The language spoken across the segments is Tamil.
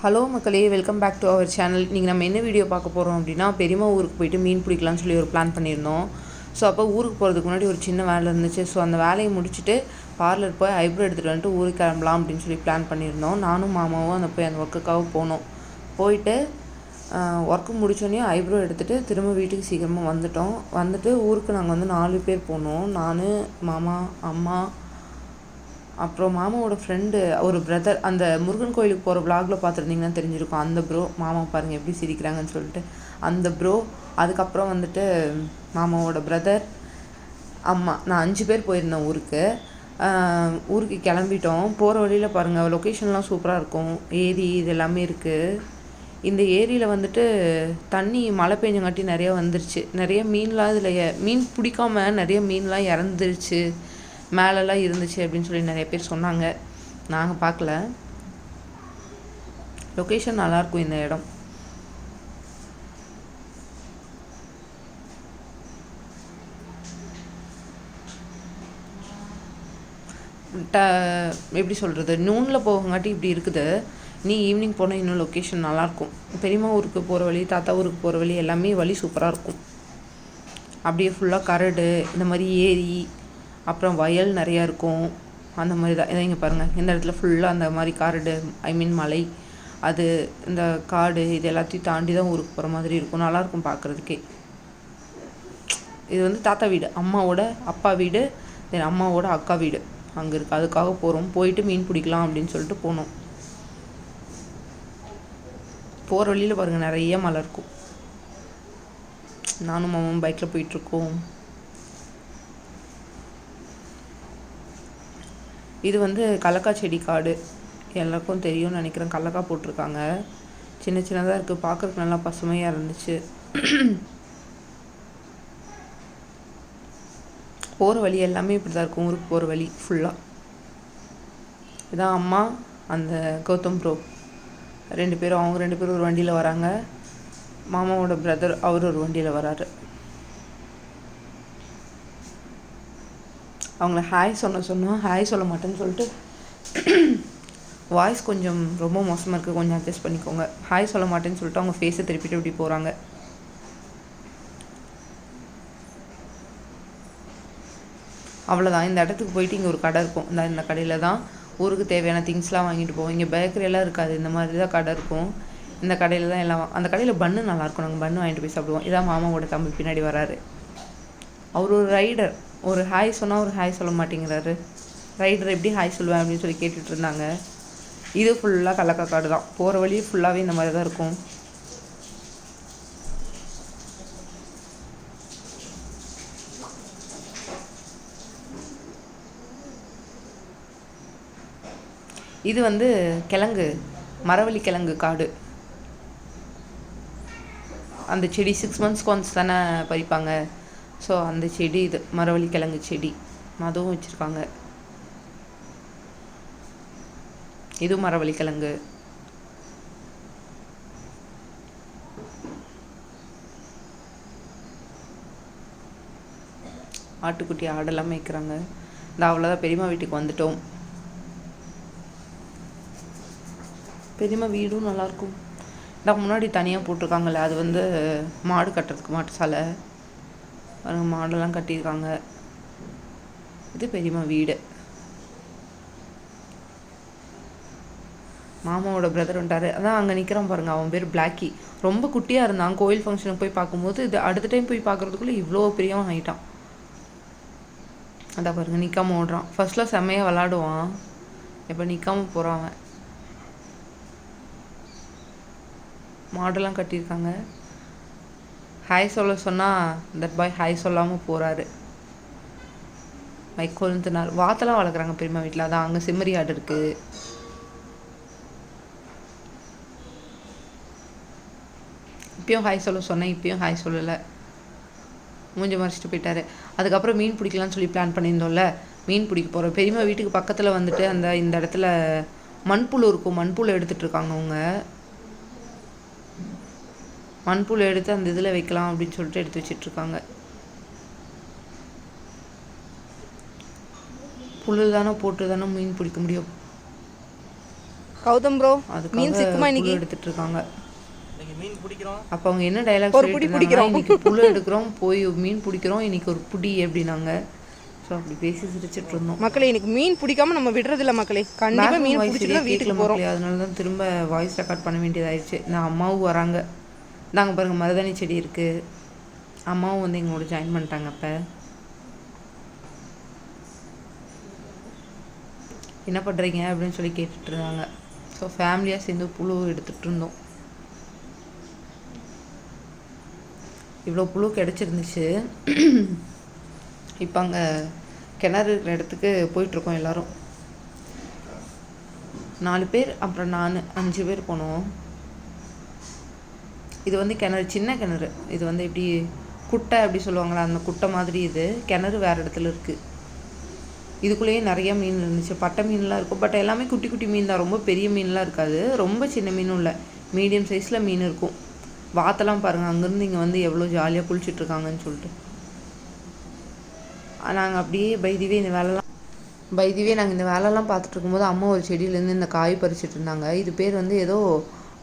ஹலோ மக்களே, welcome back to our channel. இன்றைக்கி நம்ம என்ன வீடியோ பார்க்க போகிறோம் அப்படின்னா, பெரியம்மா ஊருக்கு போயிட்டு மீன் பிடிக்கலான்னு சொல்லி ஒரு பிளான் பண்ணியிருந்தோம். ஸோ அப்போ ஊருக்கு போகிறதுக்கு முன்னாடி ஒரு சின்ன வேலை இருந்துச்சு. ஸோ அந்த வேலையை முடிச்சுட்டு பார்லர் போய் ஐப்ரோ எடுத்துகிட்டு வந்துட்டு ஊருக்கு கிளம்பலாம் அப்படின்னு சொல்லி பிளான் பண்ணியிருந்தோம். நானும் மாமாவும் அந்த ஒர்க்குக்காக போனோம். போயிட்டு ஒர்க்கு முடிச்சோடனே ஐப்ரோ எடுத்துகிட்டு திரும்ப வீட்டுக்கு சீக்கிரமாக வந்துட்டு ஊருக்கு நாங்கள் வந்து 4 பேர் போனோம். நான், மாமா, அம்மா, அப்புறம் மாமாவோட ஃப்ரெண்டு ஒரு பிரதர். அந்த முருகன் கோயிலுக்கு போகிற விளாகில் பார்த்துருந்தீங்கன்னா தெரிஞ்சிருக்கும். அந்த ப்ரோ, மாமா பாருங்கள் எப்படி சிரிக்கிறாங்கன்னு சொல்லிட்டு அந்த ப்ரோ. அதுக்கப்புறம் வந்துட்டு மாமாவோட பிரதர், அம்மா, நான் 5 பேர் போயிருந்தேன் ஊருக்கு. ஊருக்கு கிளம்பிட்டோம். போகிற வழியில் பாருங்கள், லொக்கேஷன்லாம் சூப்பராக இருக்கும். ஏரி இது எல்லாமே இருக்குது. இந்த ஏரியில் வந்துட்டு தண்ணி மழை பெஞ்சங்காட்டி நிறையா வந்துருச்சு. நிறைய மீன்லாம் இதில் மீன் பிடிக்காம நிறைய மீன்லாம் இறந்துருச்சு, மேலெல்லாம் இருந்துச்சு அப்படின்னு சொல்லி நிறைய பேர் சொன்னாங்க. நாங்கள் பார்க்கல. லொக்கேஷன் நல்லாயிருக்கும் இந்த இடம். எப்படி சொல்கிறது, நூனில் போகங்காட்டி இப்படி இருக்குது. நீ ஈவினிங் போனால் இன்னும் லொக்கேஷன் நல்லாயிருக்கும். பெரியம்மா ஊருக்கு போகிற வழி, தாத்தா ஊருக்கு போகிற வழி எல்லாமே வழி சூப்பராக இருக்கும். அப்படியே ஃபுல்லாக கரடு, இந்த மாதிரி ஏரி, அப்புறம் வயல் நிறையா இருக்கும். அந்த மாதிரி தான். இதை இங்கே பாருங்கள், இந்த இடத்துல ஃபுல்லாக அந்த மாதிரி கரடு, மலை, அது இந்த காடு, இது எல்லாத்தையும் தாண்டி தான் ஊருக்கு போகிற மாதிரி இருக்கும். நல்லாயிருக்கும் பார்க்குறதுக்கே. இது வந்து தாத்தா வீடு, அம்மாவோட அப்பா வீடு, தென் அம்மாவோட அக்கா வீடு அங்கே இருக்குது. அதுக்காக போகிறோம். போயிட்டு மீன் பிடிக்கலாம் அப்படின்னு சொல்லிட்டு போனோம். போகிற வழியில் பாருங்கள் நிறைய மலை இருக்கும். நானும் மாமாவும் பைக்கில் போயிட்டுருக்கோம். இது வந்து கடலக்காய் செடி காடு, எல்லாருக்கும் தெரியும்னு நினைக்கிறேன். கடலக்காய் போட்டிருக்காங்க. சின்ன சின்னதாக இருக்குது, பார்க்குறதுக்கு நல்லா பசுமையாக இருந்துச்சு. போகிற வழி எல்லாமே இப்படி தான் இருக்கும். ஊருக்கு போகிற வழி ஃபுல்லாக இதான். அம்மா, அந்த கௌதம் ப்ரோ 2 பேரும், அவங்க 2 பேரும் ஒரு வண்டியில் வராங்க. மாமாவோட பிரதர் அவர் ஒரு வண்டியில் வராரு. அவங்கள ஹாய் சொன்னால் ஹாய் சொல்ல மாட்டேன்னு சொல்லிட்டு வாய்ஸ் கொஞ்சம் ரொம்ப மோசமாக இருக்குது, கொஞ்சம் அட்ஜஸ்ட் பண்ணிக்கோங்க. ஹாய் சொல்ல மாட்டேன்னு சொல்லிட்டு அவங்க ஃபேஸை திருப்பிட்டு இப்படி போகிறாங்க. அவ்வளோதான். இந்த இடத்துக்கு போயிட்டு இங்கே ஒரு கடை இருக்கும். இந்த கடையில் தான் ஊருக்கு தேவையான திங்ஸ்லாம் வாங்கிட்டு போவோம். இங்கே பேக்கரியெல்லாம் இருக்காது, இந்த மாதிரி தான் கடை இருக்கும். இந்த கடையில் தான் எல்லாம். அந்த கடையில் பன்னு நல்லாயிருக்கும். நாங்கள் பன்னு வாங்கிட்டு போய் சாப்பிடுவோம். இதான் மாமாவோட தம்பி பின்னாடி வராரு. அவர் ஒரு ரைடர். ஒரு ஹாய் சொன்னால் ஒரு ஹாய் சொல்ல மாட்டேங்கிறாரு. ரைடர் எப்படி ஹாய் சொல்லுவேன் அப்படின்னு சொல்லி கேட்டுட்டு இருந்தாங்க. இது ஃபுல்லாக கடலக்காய் காடு தான். போகிற வழி ஃபுல்லாகவே இந்த மாதிரி தான் இருக்கும். இது வந்து கிழங்கு, மரவள்ளி கிழங்கு காடு. அந்த செடி 6 months ஒன்ஸ் தானே பறிப்பாங்க. ஸோ அந்த செடி இது மரவள்ளி கிழங்கு செடி, அதுவும் வச்சுருக்காங்க. இதுவும் மரவள்ளி கிழங்கு. ஆட்டுக்குட்டி, ஆடெல்லாம் மேய்க்கிறாங்க. இந்த அவ்வளோதான். பெரியம்மா வீட்டுக்கு வந்துட்டோம். பெரியம்மா வீடும் நல்லாயிருக்கும். இந்த முன்னாடி தனியாக போட்டிருக்காங்கல்ல, அது வந்து மாடு கட்டுறதுக்கு மாட்டு சாலை. மாடெல்லாம் கட்டியிருக்காங்க. இது பெரியம்மா வீடு. மாமாவோட பிரதர் வந்துட்டார். அதான் அங்கே நிற்கிறான் பாருங்கள், அவன் பேர் பிளாக்கி. ரொம்ப குட்டியாக இருந்தான். கோயில் ஃபங்க்ஷனுக்கு போய் பார்க்கும்போது இது அடுத்த டைம் போய் பார்க்குறதுக்குள்ளே இவ்வளோ பெரியவன் ஆகிட்டான். அதான் பாருங்கள், நிற்காம ஓடுறான். ஃபர்ஸ்ட்லாம் செம்மையாக விளாடுவான், இப்போ நிற்காம போகிறான் அவன். மாடெல்லாம் கட்டியிருக்காங்க. ஹாய் சொல்ல சொன்னால் தட் பாய் ஹாய் சொல்லாமல் போகிறாரு. மைக் கொழுந்துனார். வாத்தெல்லாம் வளர்க்குறாங்க பெரியம்மா வீட்டில். அதான் அங்கே செம்மறி ஆடு இருக்குது. இப்பயும் ஹாய் சொல்ல சொன்னேன், இப்பயும் ஹாய் சொல்லலை, மூஞ்சி மறைச்சிட்டு போயிட்டாரு. அதுக்கப்புறம் மீன் பிடிக்கலான்னு சொல்லி பிளான் பண்ணியிருந்தோம்ல, மீன் பிடிக்க போகிறோம். பெரியம்மா வீட்டுக்கு பக்கத்தில் வந்துட்டு இந்த இடத்துல மண்புழு இருக்கும். மண்புழு எடுத்துகிட்டு இருக்காங்க அவங்க. மண்புழு எடுத்து அந்த இதில் வைக்கலாம் அப்படின்னு சொல்லிட்டு எடுத்து வச்சிட்ருக்காங்க. புழு தானே போட்டு தானே மீன் பிடிக்க முடியும். கௌதம் ப்ரோ மீன் அதுக்காக சிக்குமா புழு இன்னைக்கு? எடுத்துட்டு இருக்காங்க. மீன் பிடிக்கிறோம். அப்போ அவங்க என்ன டைலாக் ஒரு புடி சொல்லிட்டு இருந்தாங்கன்னா, பிடிக்கிறோம். இன்னைக்கு புழு எடுக்கிறோம், போய் மீன் பிடிக்கிறோம், இன்னைக்கு ஒரு புடி அப்படின்னாங்க. ஸோ அப்படி பேசி சிரிச்சிட்டு இருந்தோம். மக்களே இன்னைக்கு மீன் பிடிக்காம நம்ம விடுறதில்ல மக்களே. கண்டிப்பாக பேக்ரவுண்ட் மீன் வாய்ஸ் பிடிச்சிட்டு சரியாக தான் கேட்கல வீட்டுக்கு போகிறோம். மக்களே, அதனால தான் திரும்ப வாய்ஸ் ரெக்கார்ட் பண்ண வேண்டியதாயிடுச்சு. நான் அம்மாவும் வராங்க. நாங்கள் பாருங்கள் மருதாணி செடி இருக்குது. அம்மாவும் வந்து எங்களோட ஜாயின் பண்ணிட்டாங்க. அப்போ என்ன பண்ணுறீங்க அப்படின்னு சொல்லி கேட்டுட்டு இருந்தாங்க. ஸோ ஃபேமிலியாக சேர்ந்து புழு எடுத்துகிட்டு இருந்தோம். இவ்வளோ புழு கிடச்சிருந்துச்சு. இப்போ அங்கே கிணறு இருக்கிற இடத்துக்கு போயிட்டுருக்கோம் எல்லோரும். 4 பேர், அப்புறம் நான் 5 பேர் போனோம். இது வந்து கிணறு, சின்ன கிணறு. இது வந்து எப்படி குட்டை அப்படி சொல்லுவாங்களா, அந்த குட்டை மாதிரி. இது கிணறு வேறு இடத்துல இருக்குது. இதுக்குள்ளேயே நிறைய மீன் இருந்துச்சு. பட்டை மீன்லாம் இருக்கும். பட் எல்லாமே குட்டி குட்டி மீன் தான், ரொம்ப பெரிய மீன்லாம் இருக்காது. ரொம்ப சின்ன மீனும் இல்லை, மீடியம் சைஸில் மீன் இருக்கும். வாத்தெல்லாம் பாருங்கள், அங்கேருந்து இங்கே வந்து எவ்வளோ ஜாலியாக குளிச்சுட்ருக்காங்கன்னு சொல்லிட்டு. நாங்கள் அப்படியே பைதிவே நாங்கள் இந்த வேலைலாம் பார்த்துட்டு இருக்கும்போது அம்மா ஒரு செடியிலேருந்து இந்த காய் பறிச்சுட்டு இருந்தாங்க. இது பேர் வந்து ஏதோ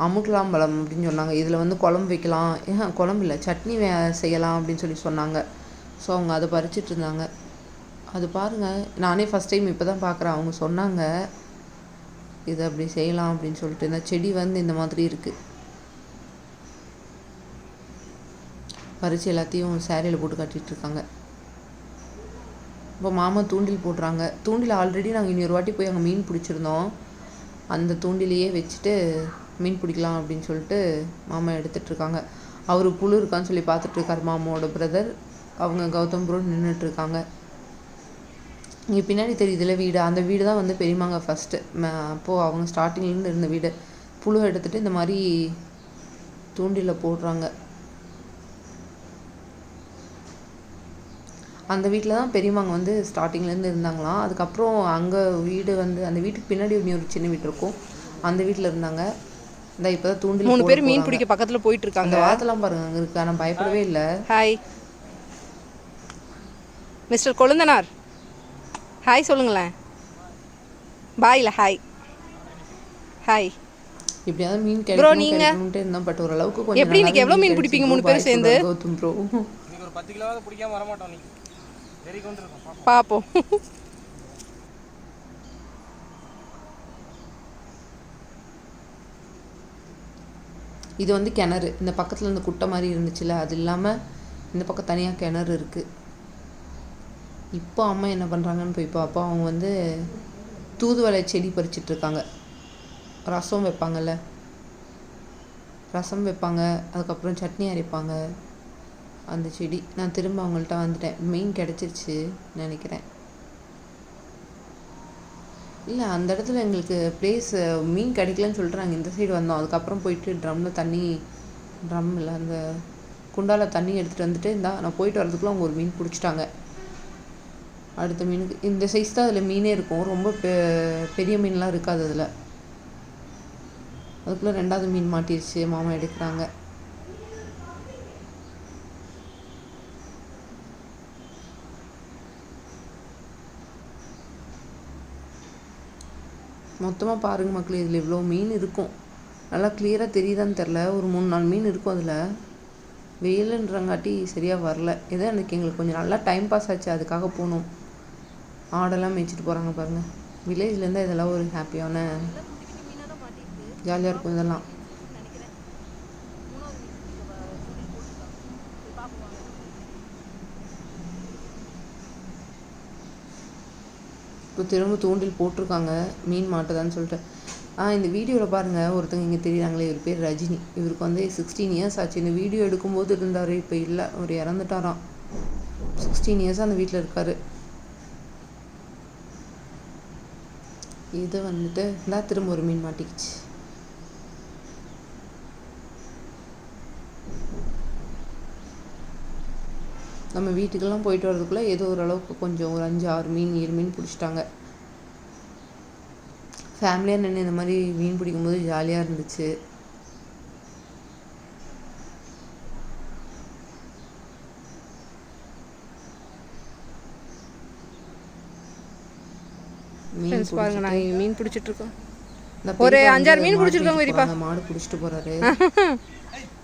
அமுக்கலாம்பழம் அப்படின்னு சொன்னாங்க. இதில் வந்து குழம்பு வைக்கலாம், குழம்பு இல்லை சட்னி செய்யலாம் அப்படின்னு சொல்லி சொன்னாங்க. ஸோ அவங்க அதை பறிச்சுட்டு இருந்தாங்க. அது பாருங்கள், நானே ஃபஸ்ட் டைம் இப்போ தான் பார்க்குறேன். அவங்க சொன்னாங்க இதை அப்படி செய்யலாம் அப்படின்னு சொல்லிட்டு. இந்த செடி வந்து இந்த மாதிரி இருக்குது. பறித்து எல்லாத்தையும் சேரீயில் போட்டு கட்டிகிட்ருக்காங்க. இப்போ மாமா தூண்டில் போடுறாங்க. தூண்டில் ஆல்ரெடி நாங்கள் இன்னொரு வாட்டி போய் அங்கே மீன் பிடிச்சிருந்தோம். அந்த தூண்டிலையே வச்சுட்டு மீன் பிடிக்கலாம் அப்படின்னு சொல்லிட்டு மாமா எடுத்துகிட்ருக்காங்க. அவர் புழு இருக்கான்னு சொல்லி பார்த்துட்ருக்கார் மாமாவோட பிரதர். அவங்க கௌதம் ப்ரோ நின்றுட்டுருக்காங்க. இங்கே பின்னாடி தெரியுதுல வீடு, அந்த வீடு தான் வந்து பெரியமாங்க ஃபஸ்ட்டு. அப்போது அவங்க ஸ்டார்டிங்லேருந்து இருந்த வீடு. புழு எடுத்துகிட்டு இந்த மாதிரி தூண்டில் போடுறாங்க. அந்த வீட்டில் தான் பெரியமாங்க வந்து ஸ்டார்டிங்லேருந்து இருந்தாங்களாம். அதுக்கப்புறம் அங்கே வீடு வந்து அந்த வீட்டுக்கு பின்னாடி ஒரு சின்ன வீடு இருக்கும், அந்த வீட்டில் இருந்தாங்க. இந்த இப்போ தான் தூண்டில் 3 பேர் மீன் பிடிக்க பக்கத்தில் போயிட்டு இருக்காங்க. அந்த வாத்தெல்லாம் பாருங்க அங்கே இருக்கு. ஆனால் பயப்படவே இல்லை. ஹாய் மிஸ்டர் கொழுந்தனார், ஹாய் சொல்லுங்களேன். பாயில் ஹாய் ஹாய். இப்படியாவது மீன் ப்ரோ நீங்கள் இருந்தோம். பட் ஓரளவுக்கு கொஞ்சம் எப்படி இன்னைக்கு எவ்வளோ மீன் பிடிப்பீங்க 3 பேர் சேர்ந்து? கௌதம் ப்ரோ இன்னைக்கு ஒரு 10 கிலோவாவது பிடிக்காம வர மாட்டோம். நீ வெரி கொண்டு இருக்கோம் பார்ப்போம். இது வந்து கிணறு. இந்த பக்கத்தில் இந்த குட்டை மாதிரி இருந்துச்சுல, அது இல்லாமல் இந்த பக்கம் தனியாக கிணறு இருக்குது. இப்போ அம்மா என்ன பண்ணுறாங்கன்னு போய் பார்ப்போம். அவங்க வந்து தூதுவளை செடி பறிச்சிட்ருக்காங்க. ரசம் வைப்பாங்கள்ல, ரசம் வைப்பாங்க, அதுக்கப்புறம் சட்னி அரைப்பாங்க. அந்த செடி. நான் திரும்ப அவங்கள்ட்ட வந்துட்டேன். மீன் கிடச்சிருச்சு நினைக்கிறேன். இல்லை, அந்த இடத்துல எங்களுக்கு பிளேஸ் மீன் கிடைக்கலன்னு சொல்லிட்டு நாங்கள் இந்த சைடு வந்தோம். அதுக்கப்புறம் போயிட்டு ட்ரம் இல்லை, அந்த குண்டாவில் தண்ணி எடுத்துகிட்டு வந்துட்டு நான் போயிட்டு வரதுக்குள்ளே அவங்க ஒரு மீன் பிடிச்சிட்டாங்க. அடுத்த மீனுக்கு இந்த சைஸ் தான் அதில் மீனே இருக்கும். ரொம்ப பெரிய மீன்லாம் இருக்காது அதில். அதுக்குள்ளே 2வது மீன் மாட்டிருச்சு. மாமா எடுக்கிறாங்க. மொத்தமாக பாருங்கள் மக்களே, இதில் இவ்வளோ மீன் இருக்கும். நல்லா கிளியராக தெரியுதான்னு தெரில. ஒரு 3-4 மீன் இருக்கும் அதில். வெயிலுன்றங்காட்டி சரியாக வரல. ஏதோ அன்றைக்கி எங்களுக்கு கொஞ்சம் நல்லா டைம் பாஸ் ஆச்சு, அதுக்காக போகணும். ஆடெல்லாம் மேய்ச்சிட்டு போகிறாங்க பாருங்கள். வில்லேஜ்லேருந்து இதெல்லாம் ஒரு ஹாப்பியான ஜாலியாக இருக்கும் இதெல்லாம். இப்போ திரும்ப தூண்டில் போட்டிருக்காங்க மீன் மாட்டுதான்னு சொல்லிட்டு. இந்த வீடியோவில் பாருங்கள், ஒருத்தங்க இங்கே தெரியுறாங்களே, இவர் பேர் ரஜினி. இவருக்கு வந்து 16 இயர்ஸ் ஆச்சு. இந்த வீடியோ எடுக்கும்போது இருந்தார், இப்போ இல்லை, அவர் இறந்துட்டாராம். 16 இயர்ஸாக அந்த வீட்டில் இருக்கார். இது வந்துட்டு தான் திரும்ப ஒரு மீன் மாட்டிக்கிச்சு. நம்ம வீட்டுக்கெல்லாம் போயிட்டு வரதுக்குள்ளே ஏதோ ஓரளவுக்கு கொஞ்சம் ஒரு 5-6 மீன் 7 மீன் பிடிச்சிட்டாங்க. ஃபேமிலியாக நின்று இந்த மாதிரி மீன் பிடிக்கும்போது ஜாலியாக இருந்துச்சு. பாருங்க, நாங்கள் மீன் பிடிச்சிட்ருக்கோம். இந்த ஒரு பெரியப்பா 5-6 வந்து மீன் மாடு பிடிச்சிருக்காங்க மேய்க்க பெரியப்பா. போறாங்க, மாடு பிடிச்சிட்டு போறாரு.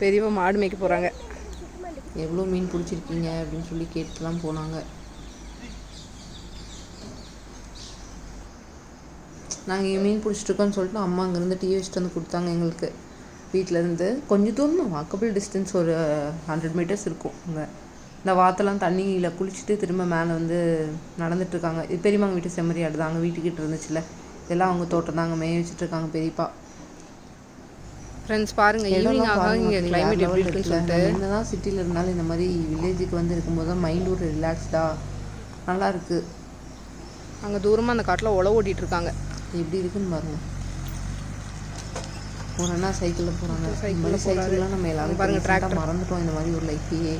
பெரியவா மாடு மேய்க்க போகிறாங்க. எவ்வளோ மீன் பிடிச்சிருக்கீங்க அப்படின்னு சொல்லி கேட்டுலாம் போனாங்க. நாங்கள் இங்கே மீன் பிடிச்சிட்ருக்கோன்னு சொல்லிட்டு அம்மா அங்கேருந்து டீ வச்சுட்டு வந்து கொடுத்தாங்க எங்களுக்கு. வீட்டிலேருந்து கொஞ்சம் தூரம் தான், வாக்கபிள் டிஸ்டன்ஸ், ஒரு 100 மீட்டர்ஸ் இருக்கும். அங்கே இந்த வாத்தெல்லாம் தண்ணியில் குளிச்சுட்டு திரும்ப மேலே வந்து நடந்துட்டுருக்காங்க. இது பெரியம்மாங்க வீட்டு செம்மறி ஆடு தான், அங்கே வீட்டுக்கிட்ட இருந்துச்சுல, இதெல்லாம் அவங்க தோட்டம் தான், அங்கே மேய வச்சுட்ருக்காங்க பெரியப்பா. ஃப்ரெண்ட்ஸ் பாருங்கள், ஈவினிங் ஆக இங்கே கிளைமேட் எப்படி இருக்குன்னு சொல்லிட்டு. என்ன தான் சிட்டியில் இருந்தாலும் இந்த மாதிரி வில்லேஜுக்கு வந்து இருக்கும்போது தான் மைண்ட் ஒரு ரிலாக்ஸ்டாக நல்லாயிருக்கு. அங்கே தூரமாக அந்த காட்டில் உழவு ஓட்டிகிட்டு இருக்காங்க. எப்படி இருக்குன்னு பாருங்க. ஒரு அண்ணா சைக்கிளில் போகிறாங்க. சைக்கிளில் சைக்கிள்லாம் நம்ம எல்லாரும் பாருங்க, டிராக்டர் மறந்துட்டோம் இந்த மாதிரி ஒரு லைஃபையே.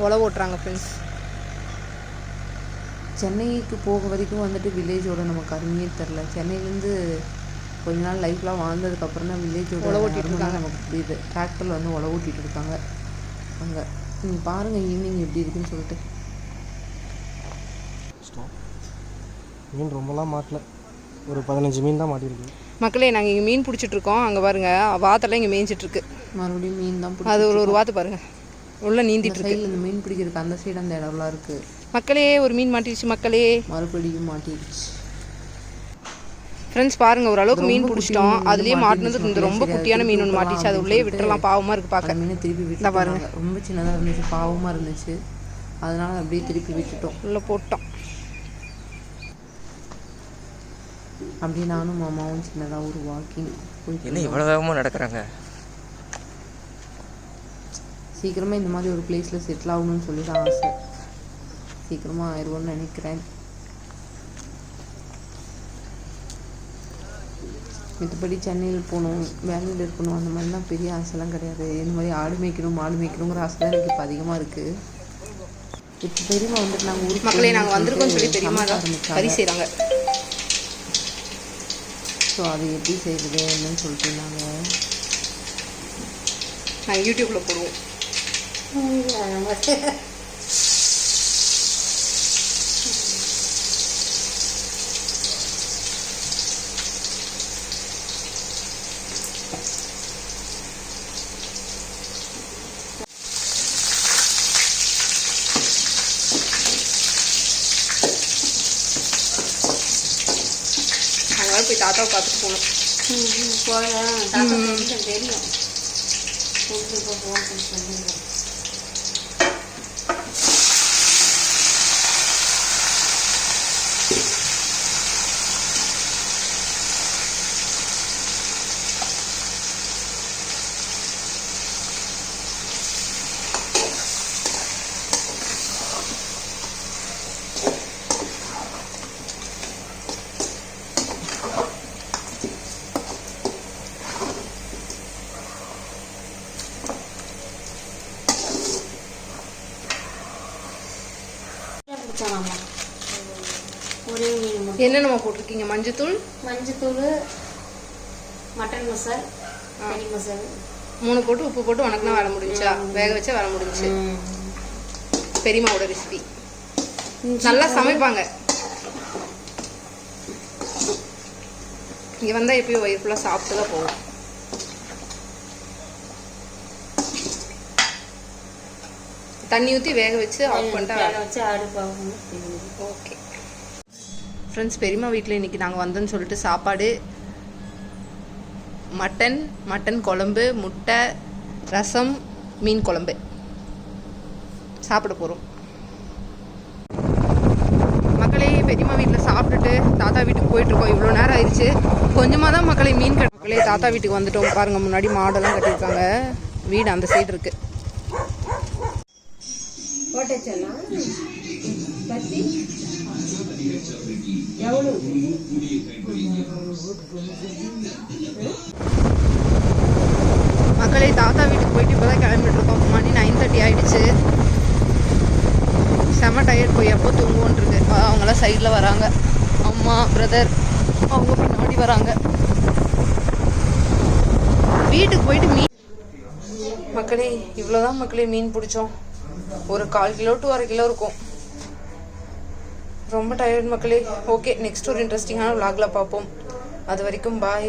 உழவு ஓட்டுறாங்க ஃப்ரெண்ட்ஸ். சென்னைக்கு போக வரைக்கும் வந்துட்டு வில்லேஜோட நமக்கு அருமையே தெரில. சென்னையிலேருந்து கொஞ்ச நாள் லைஃப்லாம் வாழ்ந்ததுக்கப்புறம் தான் வில்லேஜோட அருமைலாம் நமக்கு புரியுது. டிராக்டரில் வந்து உழவு ஓட்டிகிட்டு இருக்காங்க அங்கே. நீங்கள் பாருங்கள் ஈவினிங் எப்படி இருக்குன்னு சொல்லிட்டு. மீன் ரொம்பலாம் மாட்டல, ஒரு 15 மீன் தான் மாட்டிருக்கு. மக்களே நாங்கள் இங்கே மீன் பிடிச்சிட்ருக்கோம். அங்கே பாருங்கள் வாத்தெல்லாம் இங்கே மேய்ஞ்சிட்ருக்கு. மறுபடியும் மீன் தான் அது ஒரு வாத்து பாருங்கள் உள்ளே நீந்திட்டுருக்கு. சைடில் இந்த மீன் பிடிக்கிறதுக்கு அந்த சைடு அந்த இடம்லாம் இருக்குது. மக்களே ஒரு மீன் மாட்டிடுச்சு மக்களே. மறுபடியும் மாட்டிடுச்சு ஃப்ரெண்ட்ஸ் பாருங்கள், ஓரளவுக்கு மீன் பிடிச்சிட்டோம். அதுலேயே மாட்டினது இந்த ரொம்ப குட்டியான மீன் ஒன்று மாட்டிச்சு. அது உள்ளே விட்டுறலாம், பாவமாக இருக்குது பார்க்க. மீனை திருப்பி விட்டு பாருங்க, ரொம்ப சின்னதாக இருந்துச்சு, பாவமாக இருந்துச்சு. அதனால் அப்படியே திருப்பி விட்டுட்டோம், உள்ளே போட்டோம். அப்படியே நானும் மாமாவும் சின்னதாக ஒரு வாக்கிங் போயிட்டு. என்ன இவ்வளோ வேகமாக நடக்கிறாங்க? சீக்கிரமாக இந்த மாதிரி ஒரு பிளேஸில் செட்டில் ஆகணும்னு சொல்லி தான் ஆசை. சீக்கிரமாக ஆயிடுவோன்னு நினைக்கிறேன். மற்றபடி சென்னையில் போகணும், வேலையில் இருக்கணும், அந்த மாதிரிலாம் பெரிய ஆசைலாம் கிடையாது. இந்த மாதிரி ஆடு மேய்க்கணும், மாடு மேய்க்கணுங்கிற ஆசை தான் எனக்கு இப்போ அதிகமாக இருக்குது. இப்போ பெரியம்மா வந்துட்டு நாங்கள் ஊருக்கு மக்களே நாங்கள் வந்திருக்கோம்னு சொல்லி பெரியம்மா கறி செய்கிறாங்க. ஸோ அது எப்படி செய்கிறது என்னன்னு சொல்லிட்டு நாங்கள் யூடியூப்பில் போடுவோம். அதனால போய் தாத்தாவை பார்த்துட்டு போகணும். தெரியும். ஒரே மீன் மட்டும். என்னென்னமா போட்டிருக்கீங்க? மஞ்சத்தூள், மட்டன் மசால், கறி மசால் 3 போட்டு உப்பு போட்டு வணக்கினா வேலை முடிஞ்சா, வேக வச்சா வேலை முடிஞ்சு. பெரியம்மாவோட ரெசிபி நல்லா சமைப்பாங்க. இங்கே வந்தால் எப்பயும் வயிறு ஃபுல்லாக சாப்பிட்டு தான் போகும். தண்ணி ஊற்றி வேக வச்சு ஆஃப் பண்ணிட்டா வச்சு அடுப்பாகும். ஓகே ஃப்ரெண்ட்ஸ், பெரியம்மா வீட்டில் இன்றைக்கி நாங்கள் வந்தோன்னு சொல்லிட்டு சாப்பாடு மட்டன் குழம்பு, முட்டை, ரசம், மீன் குழம்பு சாப்பிட போகிறோம். மக்களே பெரியம்மா வீட்டில் சாப்பிட்டுட்டு தாத்தா வீட்டுக்கு போயிட்டுருக்கோம். இவ்வளோ நேரம் ஆயிடுச்சு. கொஞ்சமாக தான் மக்களே மீன் மக்களே தாத்தா வீட்டுக்கு வந்துட்டோம். பாருங்கள், முன்னாடி மாடெல்லாம் கட்டியிருக்காங்க. வீடு அந்த சைடு இருக்குது. மக்களே தாத்தா வீட்டுக்கு போயிட்டு இப்போ தான் கிளம்பிட்டு இருக்கோம். மணி 9:30 ஆயிடுச்சு. செம்ம டயர்ட், போய் எப்போ தூங்குவோன்ருக்கு. அவங்களாம் சைடில் வராங்க, அம்மா பிரதர் அவங்க பின்னாடி வராங்க. வீட்டுக்கு போயிட்டு மீன் மக்களே இவ்வளோதான் மக்களே மீன் பிடிச்சோம். ஒரு 1/4 கிலோ to 1/2 கிலோ இருக்கும். ரொம்ப டயர்ட் மக்களே. ஓகே, நெக்ஸ்ட் ஒரு இன்ட்ரெஸ்டிங்கான vlogல பார்ப்போம். அது வரைக்கும் பாய்.